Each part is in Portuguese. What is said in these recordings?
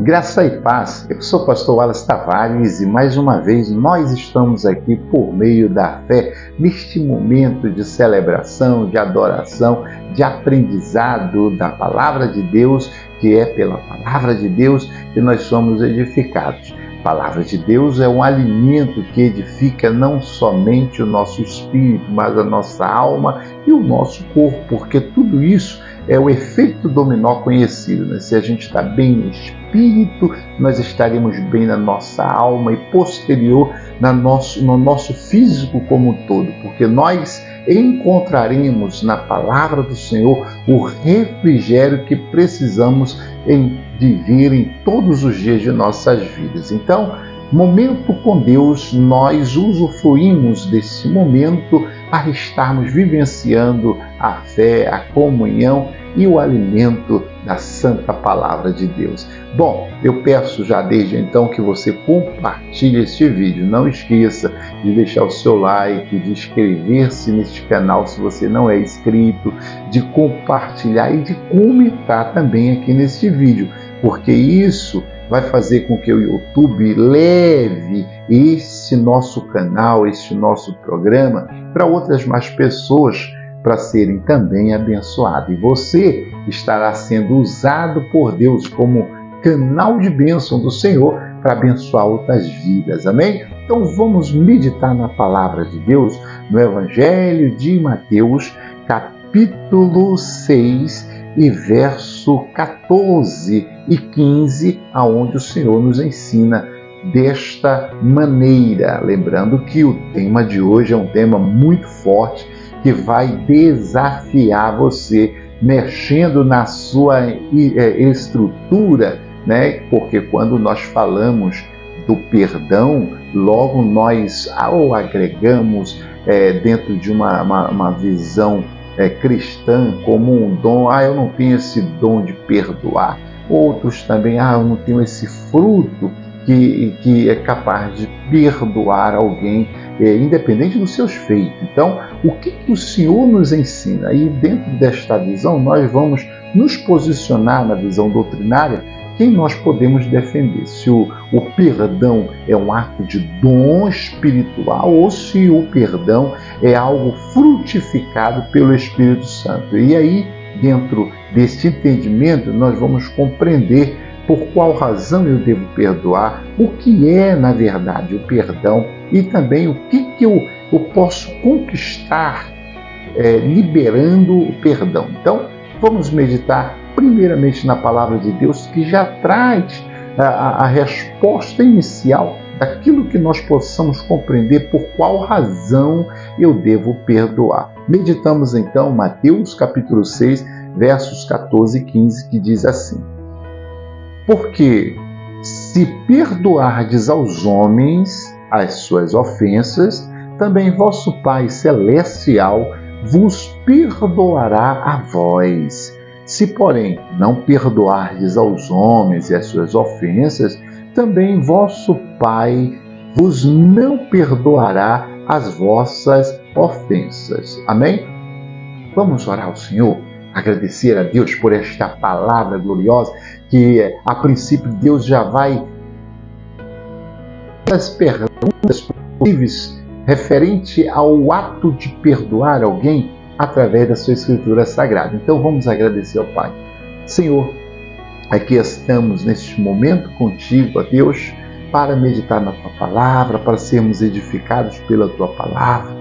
Graça e paz, eu sou o pastor Wallace Tavares e mais uma vez nós estamos aqui por meio da fé neste momento de celebração, de adoração, de aprendizado da Palavra de Deus, que é pela Palavra de Deus que nós somos edificados. A Palavra de Deus é um alimento que edifica não somente o nosso espírito, mas a nossa alma e o nosso corpo, porque tudo isso é o efeito dominó conhecido, né? Se a gente está bem no espírito, nós estaremos bem na nossa alma e posterior no nosso físico como um todo, porque nós encontraremos na palavra do Senhor o refrigério que precisamos viver em todos os dias de nossas vidas. Então, momento com Deus, nós usufruímos desse momento para estarmos vivenciando a fé, a comunhão e o alimento da Santa Palavra de Deus. Bom, eu peço já desde então que você compartilhe este vídeo. Não esqueça de deixar o seu like, de inscrever-se neste canal se você não é inscrito, de compartilhar e de comentar também aqui neste vídeo, porque isso vai fazer com que o YouTube leve este nosso canal, este nosso programa para outras mais pessoas, para serem também abençoados. E você estará sendo usado por Deus como canal de bênção do Senhor para abençoar outras vidas. Amém? Então vamos meditar na palavra de Deus no Evangelho de Mateus, capítulo 6, e verso 14 e 15, aonde o Senhor nos ensina desta maneira. Lembrando que o tema de hoje é um tema muito forte, que vai desafiar você, mexendo na sua estrutura, né? Porque quando nós falamos do perdão, logo nós agregamos dentro de uma visão cristã como um dom. Eu não tenho esse dom de perdoar. Outros também, eu não tenho esse fruto que é capaz de perdoar alguém, independente dos seus feitos. Então, o que o Senhor nos ensina? E dentro desta visão, nós vamos nos posicionar na visão doutrinária quem nós podemos defender. Se o perdão é um ato de dom espiritual ou se o perdão é algo frutificado pelo Espírito Santo. E aí, dentro deste entendimento, nós vamos compreender por qual razão eu devo perdoar, o que é, na verdade, o perdão e também o que eu posso conquistar liberando o perdão. Então, vamos meditar primeiramente na palavra de Deus, que já traz a resposta inicial daquilo que nós possamos compreender por qual razão eu devo perdoar. Meditamos então Mateus capítulo 6, versos 14 e 15, que diz assim: porque se perdoardes aos homens as suas ofensas, também vosso Pai Celestial vos perdoará a vós. Se, porém, não perdoardes aos homens e as suas ofensas, também vosso Pai vos não perdoará as vossas ofensas. Amém? Vamos orar ao Senhor, agradecer a Deus por esta palavra gloriosa, que a princípio Deus já vai as perguntas possíveis referente ao ato de perdoar alguém através da sua Escritura Sagrada. Então vamos agradecer ao Pai. Senhor, aqui estamos neste momento contigo, ó Deus, para meditar na Tua Palavra, para sermos edificados pela Tua Palavra,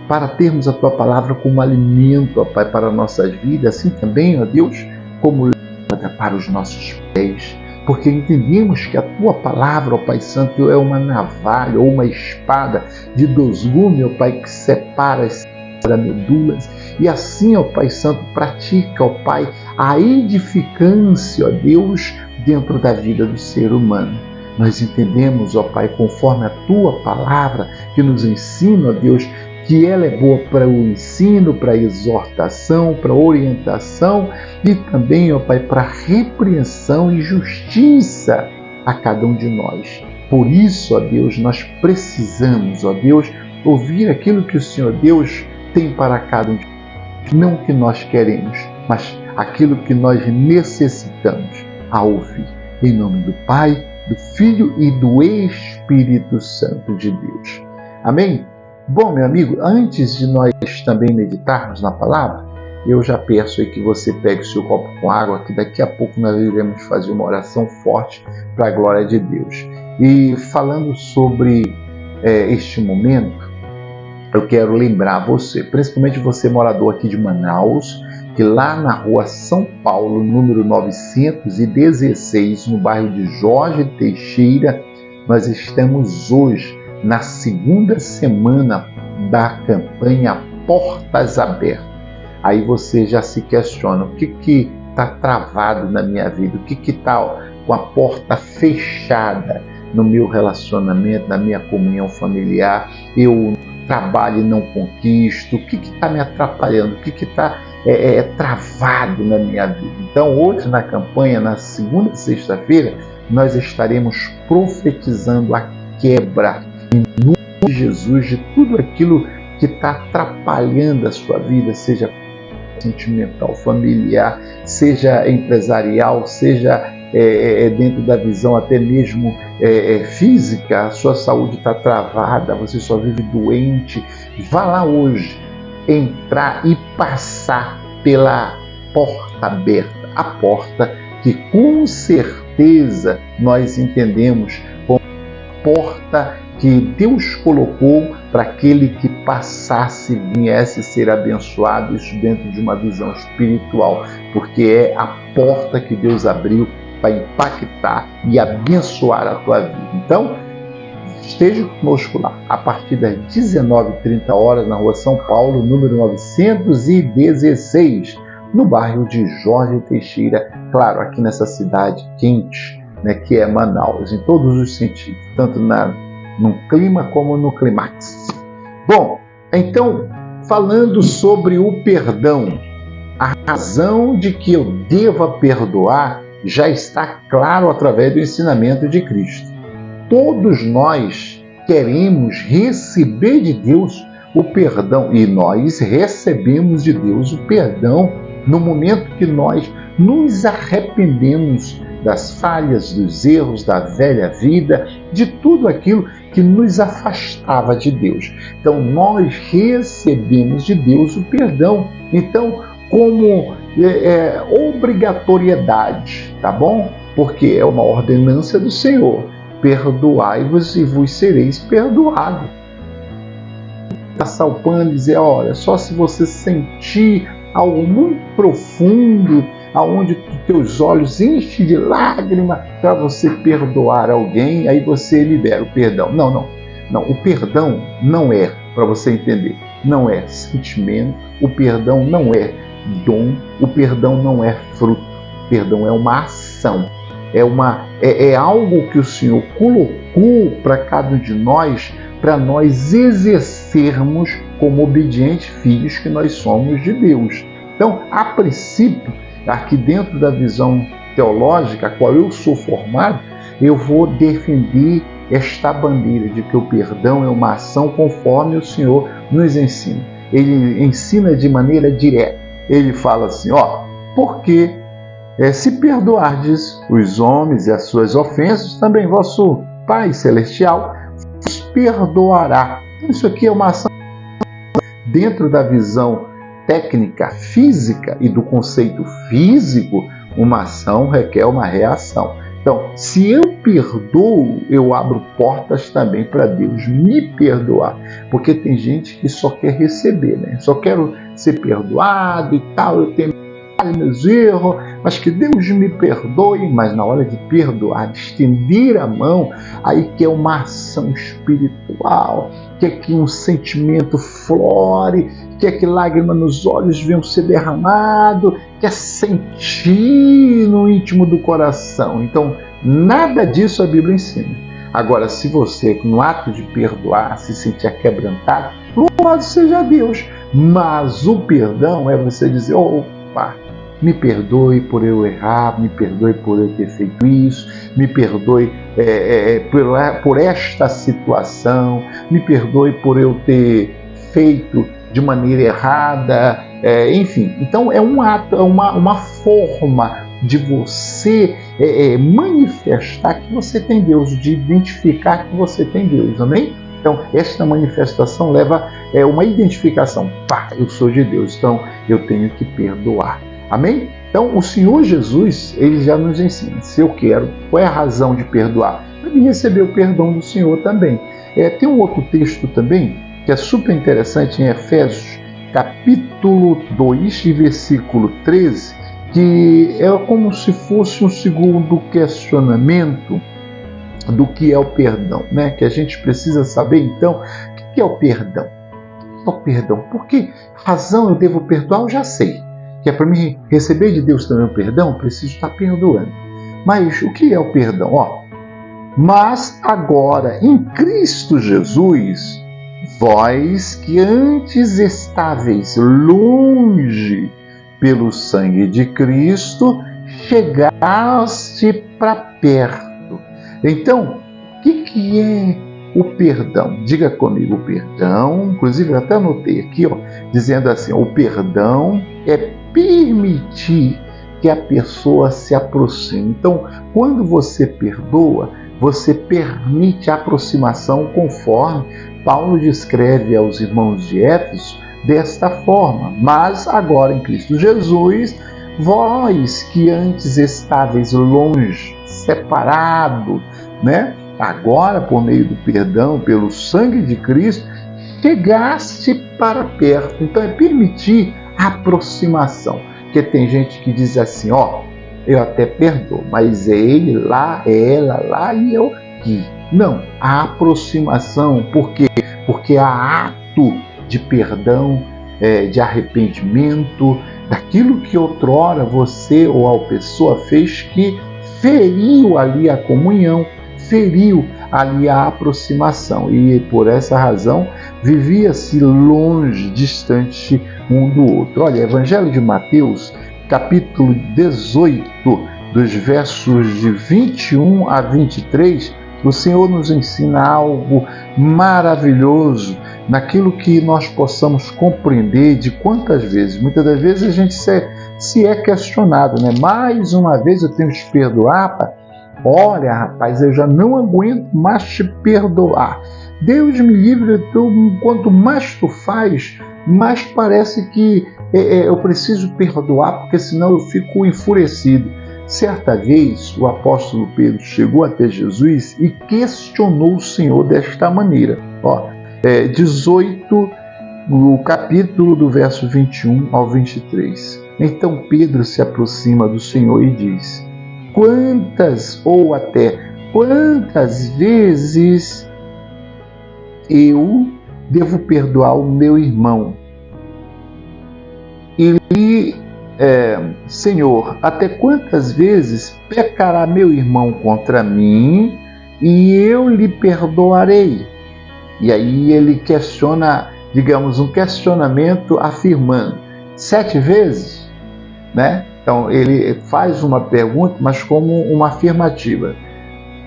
para termos a Tua Palavra como alimento, ó Pai, para nossas vidas, assim também, ó Deus, como lâmpada para os nossos pés, porque entendemos que a Tua Palavra, ó Pai Santo, é uma navalha ou uma espada de 2 gumes, ó Pai, que separa as medulas, e assim, ó Pai Santo, pratica, ó Pai, a edificância, ó Deus, dentro da vida do ser humano. Nós entendemos, ó Pai, conforme a Tua Palavra, que nos ensina, ó Deus, que ela é boa para o ensino, para a exortação, para a orientação e também, ó Pai, para a repreensão e justiça a cada um de nós. Por isso, ó Deus, nós precisamos, ó Deus, ouvir aquilo que o Senhor Deus tem para cada um de nós. Não o que nós queremos, mas aquilo que nós necessitamos a ouvir. Em nome do Pai, do Filho e do Espírito Santo de Deus. Amém? Bom, meu amigo, antes de nós também meditarmos na palavra, eu já peço aí que você pegue o seu copo com água, que daqui a pouco nós iremos fazer uma oração forte para a glória de Deus. E falando sobre este momento, eu quero lembrar você, principalmente você morador aqui de Manaus, que lá na rua São Paulo, número 916, no bairro de Jorge Teixeira, nós estamos hoje na segunda semana da campanha Portas Abertas. Aí você já se questiona, o que está travado na minha vida? O que está com a porta fechada no meu relacionamento, na minha comunhão familiar? Eu trabalho e não conquisto. O que está me atrapalhando? O que está travado na minha vida? Então hoje na campanha, na segunda e sexta-feira, nós estaremos profetizando a quebra em nome de Jesus de tudo aquilo que está atrapalhando a sua vida, seja sentimental, familiar, seja empresarial, seja dentro da visão até mesmo física. A sua saúde está travada, você só vive doente. Vá lá hoje, entrar e passar pela porta aberta, a porta que com certeza nós entendemos como a porta que Deus colocou para aquele que passasse, viesse ser abençoado, isso dentro de uma visão espiritual, porque é a porta que Deus abriu para impactar e abençoar a tua vida. Então, esteja conosco lá, a partir das 19h30 na rua São Paulo, número 916, no bairro de Jorge Teixeira, claro, aqui nessa cidade quente, né, que é Manaus, em todos os sentidos, tanto no clima como no clímax. Bom, então, falando sobre o perdão, a razão de que eu deva perdoar já está claro através do ensinamento de Cristo. Todos nós queremos receber de Deus o perdão, e nós recebemos de Deus o perdão no momento que nós nos arrependemos das falhas, dos erros, da velha vida, de tudo aquilo que nos afastava de Deus. Então, nós recebemos de Deus o perdão. Então, como obrigatoriedade, tá bom? Porque é uma ordenança do Senhor. Perdoai-vos e vos sereis perdoados. Passar o pano e dizer, olha, só se você sentir algo muito profundo, aonde teus olhos enchem de lágrima para você perdoar alguém, aí você libera o perdão. Não. O perdão não é, para você entender, não é sentimento, o perdão não é dom, o perdão não é fruto, o perdão é uma ação, é algo que o Senhor colocou para cada um de nós, para nós exercermos como obedientes filhos que nós somos de Deus. Então, a princípio, aqui dentro da visão teológica a qual eu sou formado, eu vou defender esta bandeira de que o perdão é uma ação conforme o Senhor nos ensina. Ele ensina de maneira direta. Ele fala assim, porque se perdoardes os homens e as suas ofensas, também vosso Pai Celestial vos perdoará. Isso aqui é uma ação dentro da visão técnica física e do conceito físico. Uma ação requer uma reação. Então, se eu perdoo, eu abro portas também para Deus me perdoar. Porque tem gente que só quer receber, né? Só quero ser perdoado e tal, eu tenho meus erros, mas que Deus me perdoe. Mas na hora de perdoar, de estender a mão, aí que é uma ação espiritual, quer que um sentimento flore, quer que lágrimas nos olhos venham ser derramado, quer sentir no íntimo do coração. Então, nada disso a Bíblia ensina. Agora, se você, no ato de perdoar, se sentir quebrantado, louvado seja Deus. Mas o perdão é você dizer, opa, me perdoe por eu errar, me perdoe por eu ter feito isso, me perdoe por esta situação, me perdoe por eu ter feito de maneira errada, enfim. Então é um ato, é uma forma de você manifestar que você tem Deus, de identificar que você tem Deus, amém? Então, esta manifestação leva uma identificação. Pá, eu sou de Deus, então eu tenho que perdoar. Amém? Então, o Senhor Jesus, ele já nos ensina. Se eu quero, qual é a razão de perdoar? Para mim receber o perdão do Senhor também. Tem um outro texto também, que é super interessante, em Efésios, capítulo 2, versículo 13, que é como se fosse um segundo questionamento do que é o perdão, né? Que a gente precisa saber, então, o que é o perdão? O que é o perdão? Por que razão eu devo perdoar? Eu já sei. Que é para mim receber de Deus também o perdão, preciso estar perdoando. Mas o que é o perdão? Mas agora, em Cristo Jesus, vós que antes estáveis longe pelo sangue de Cristo, chegaste para perto. Então, o que é o perdão? Diga comigo, o perdão, inclusive eu até anotei aqui, dizendo assim, o perdão é permitir que a pessoa se aproxime. Então, quando você perdoa, você permite a aproximação, conforme Paulo descreve aos irmãos de Éfeso desta forma. Mas agora em Cristo Jesus, vós que antes estáveis longe, separado, né? Agora, por meio do perdão, pelo sangue de Cristo, chegaste para perto. Então é permitir a aproximação. Porque tem gente que diz assim, eu até perdoo, mas é ele lá, é ela lá e eu aqui. Não, a aproximação, por quê? Porque há ato de perdão, de arrependimento, daquilo que outrora você ou a pessoa fez que feriu ali a comunhão, feriu ali a aproximação. E por essa razão vivia-se longe, distante um do outro. Olha, Evangelho de Mateus, capítulo 18, dos versos de 21 a 23, o Senhor nos ensina algo maravilhoso naquilo que nós possamos compreender de quantas vezes, muitas das vezes a gente se é questionado, né? Mais uma vez eu tenho que te perdoar, pai? Olha, rapaz, eu já não aguento mais te perdoar. Deus me livre, quanto mais tu faz, mais parece que eu preciso perdoar, porque senão eu fico enfurecido. Certa vez, o apóstolo Pedro chegou até Jesus e questionou o Senhor desta maneira. 18, no capítulo do verso 21 ao 23. Então Pedro se aproxima do Senhor e diz, quantas vezes eu devo perdoar o meu irmão? Senhor, até quantas vezes pecará meu irmão contra mim e eu lhe perdoarei? E aí ele questiona, digamos, um questionamento afirmando, 7 vezes? Né? Então ele faz uma pergunta, mas como uma afirmativa.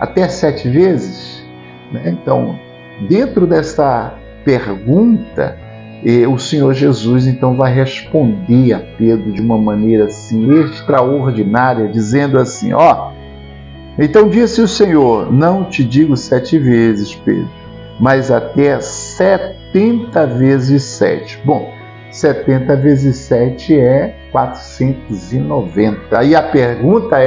Até 7 vezes? Né? Então, dentro dessa pergunta, o Senhor Jesus então vai responder a Pedro de uma maneira assim extraordinária, dizendo assim, então disse o Senhor, não te digo 7 vezes, Pedro, mas até 70 vezes 7. Bom, 70 vezes 7 é 490. Aí a pergunta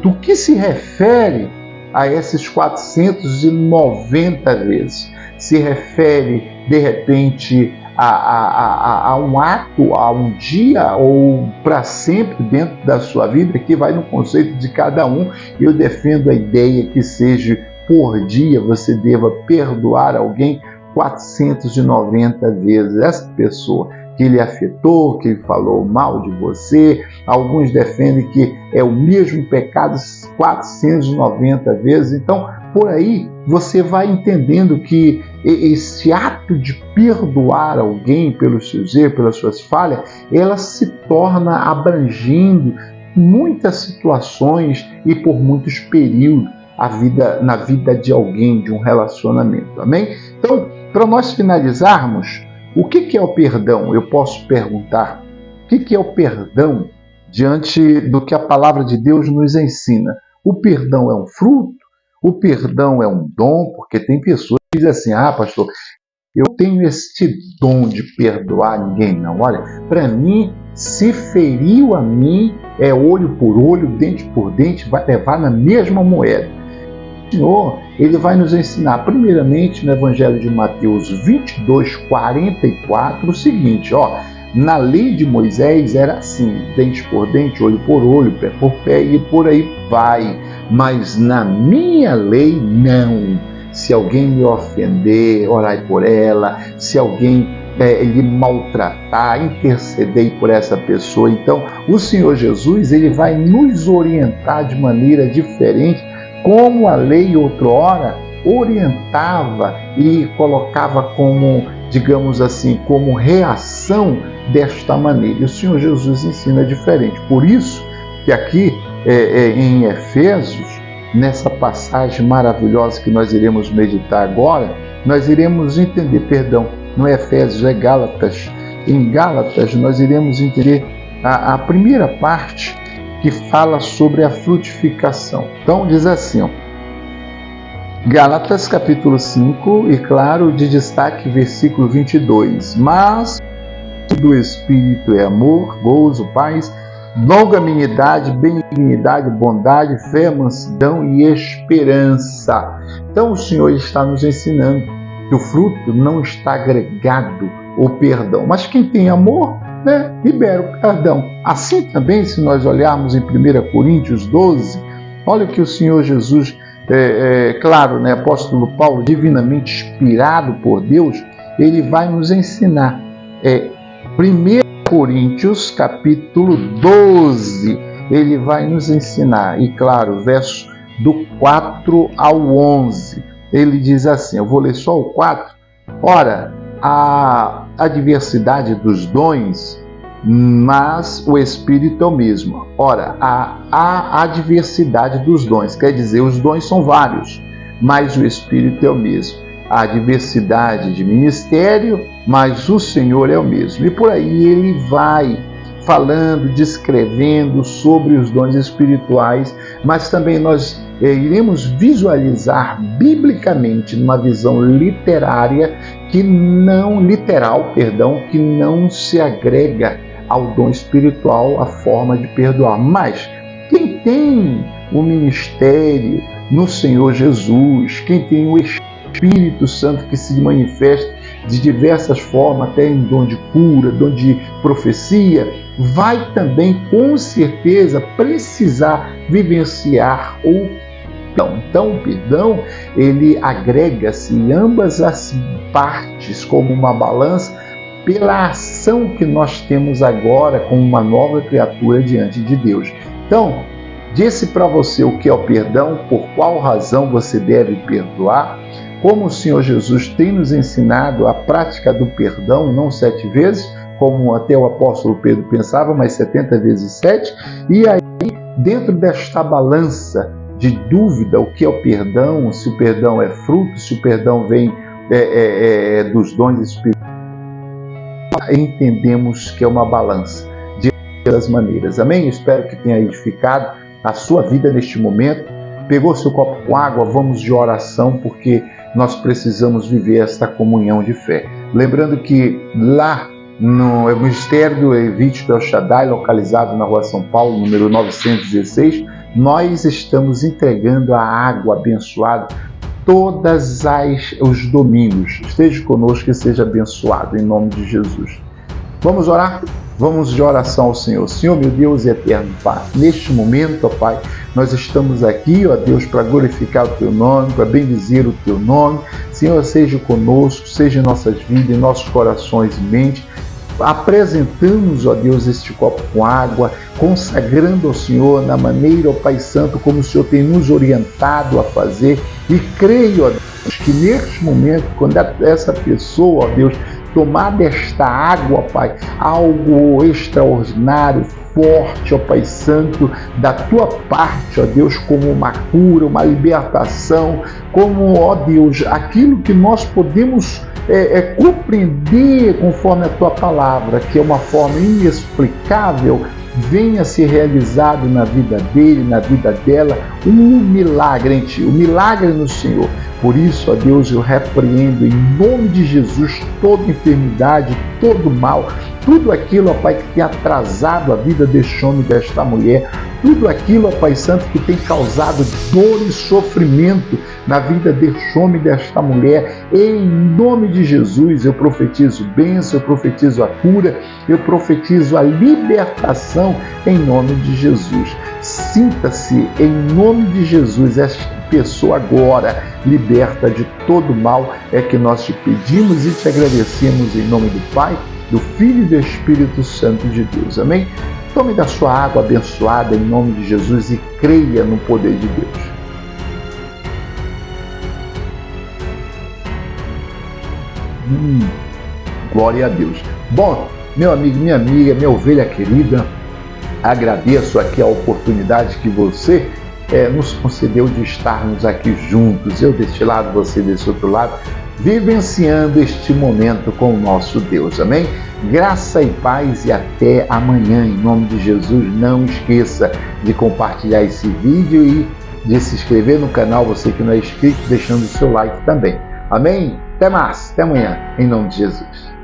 do que se refere a esses 490 vezes? Se refere, de repente, a um ato, a um dia ou para sempre dentro da sua vida, que vai no conceito de cada um. Eu defendo a ideia que seja por dia você deva perdoar alguém 490 vezes. Essa pessoa que lhe afetou, que falou mal de você, alguns defendem que é o mesmo pecado 490 vezes. Então, por aí você vai entendendo que esse ato de perdoar alguém pelos seus erros, pelas suas falhas, ela se torna abrangendo muitas situações e por muitos períodos na vida de alguém, de um relacionamento. Amém? Então, para nós finalizarmos, o que é o perdão? Eu posso perguntar. O que é o perdão? diante do que a palavra de Deus nos ensina. O perdão é um fruto, o perdão é um dom, porque tem pessoas que dizem assim, pastor, eu tenho este dom de perdoar ninguém. Não, olha, para mim, se feriu a mim, é olho por olho, dente por dente, vai levar na mesma moeda. O Senhor, Ele vai nos ensinar, primeiramente, no Evangelho de Mateus 22, 44, o seguinte, na lei de Moisés era assim, dente por dente, olho por olho, pé por pé e por aí vai. Mas na minha lei, não. Se alguém me ofender, orai por ela. Se alguém lhe maltratar, intercedei por essa pessoa. Então, o Senhor Jesus, Ele vai nos orientar de maneira diferente, como a lei outrora orientava e colocava como, digamos assim, como reação desta maneira. E o Senhor Jesus ensina diferente. Por isso que aqui em Efésios, nessa passagem maravilhosa que nós iremos meditar agora, nós iremos entender, não é Efésios, é Gálatas. Em Gálatas nós iremos entender a primeira parte que fala sobre a frutificação. Então diz assim, Gálatas capítulo 5, e claro, de destaque versículo 22. Mas do Espírito é amor, gozo, paz, longanimidade, benignidade, bondade, fé, mansidão e esperança. Então o Senhor está nos ensinando que o fruto não está agregado ao perdão, mas quem tem amor, libera o perdão. Assim também, se nós olharmos em 1 Coríntios 12, olha o que o Senhor Jesus, claro, apóstolo Paulo, divinamente inspirado por Deus, ele vai nos ensinar. 1 Coríntios capítulo 12, ele vai nos ensinar, e claro, verso do 4 ao 11, ele diz assim, eu vou ler só o 4, ora, a diversidade dos dons, mas o Espírito é o mesmo. Ora, a diversidade dos dons, quer dizer, os dons são vários, mas o Espírito é o mesmo. A diversidade de ministério, mas o Senhor é o mesmo. E por aí ele vai falando, descrevendo sobre os dons espirituais, mas também nós iremos visualizar biblicamente, numa visão literária, que não se agrega ao dom espiritual, a forma de perdoar. Mas quem tem o ministério no Senhor Jesus, quem tem o Espírito Santo que se manifesta de diversas formas, até em dom de cura, dom de profecia, vai também, com certeza, precisar vivenciar o perdão. Então, o perdão, ele agrega-se em ambas as partes, como uma balança, pela ação que nós temos agora como uma nova criatura diante de Deus. Então, disse para você o que é o perdão, por qual razão você deve perdoar, como o Senhor Jesus tem nos ensinado a prática do perdão, não 7 vezes, como até o apóstolo Pedro pensava, mas 70 vezes 7. E aí, dentro desta balança de dúvida, o que é o perdão, se o perdão é fruto, se o perdão vem dos dons espirituais, entendemos que é uma balança de todas as maneiras. Amém? Espero que tenha edificado a sua vida neste momento. Pegou seu copo com água, vamos de oração, porque nós precisamos viver esta comunhão de fé. Lembrando que lá no Ministério do Levítico El Shaddai, localizado na Rua São Paulo, número 916, nós estamos entregando a água abençoada todos os domingos. Esteja conosco e seja abençoado, em nome de Jesus. Vamos orar? Vamos de oração ao Senhor. Senhor, meu Deus e eterno Pai, neste momento, ó Pai, nós estamos aqui, ó Deus, para glorificar o Teu nome, para bendizer o Teu nome. Senhor, seja conosco, seja em nossas vidas, em nossos corações e mente. Apresentamos, ó Deus, este copo com água, consagrando ao Senhor na maneira, ó Pai Santo, como o Senhor tem nos orientado a fazer. E creio, ó Deus, que neste momento, quando essa pessoa, ó Deus, tomar desta água, Pai, algo extraordinário, forte, ó Pai Santo, da Tua parte, ó Deus, como uma cura, uma libertação, como, ó Deus, aquilo que nós podemos compreender conforme a Tua palavra, que é uma forma inexplicável venha ser realizado na vida dele, na vida dela, um milagre em ti, um milagre no Senhor. Por isso, ó Deus, eu repreendo em nome de Jesus toda enfermidade, todo mal, tudo aquilo, ó Pai, que tem atrasado a vida deste homem, desta mulher, tudo aquilo, ó Pai Santo, que tem causado dor e sofrimento na vida deste homem, desta mulher. Em nome de Jesus, eu profetizo bênção, eu profetizo a cura, eu profetizo a libertação em nome de Jesus. Sinta-se em nome de Jesus esta pessoa agora liberta de todo mal, é que nós te pedimos e te agradecemos em nome do Pai, do Filho e do Espírito Santo de Deus. Amém? Tome da sua água abençoada em nome de Jesus e creia no poder de Deus. Glória a Deus. Bom, meu amigo, minha amiga, minha ovelha querida, agradeço aqui a oportunidade que você nos concedeu de estarmos aqui juntos, eu deste lado, você desse outro lado, vivenciando este momento com o nosso Deus, amém? Graça e paz e até amanhã, em nome de Jesus. Não esqueça de compartilhar esse vídeo e de se inscrever no canal, você que não é inscrito, deixando o seu like também, amém? Até mais, até amanhã, em nome de Jesus.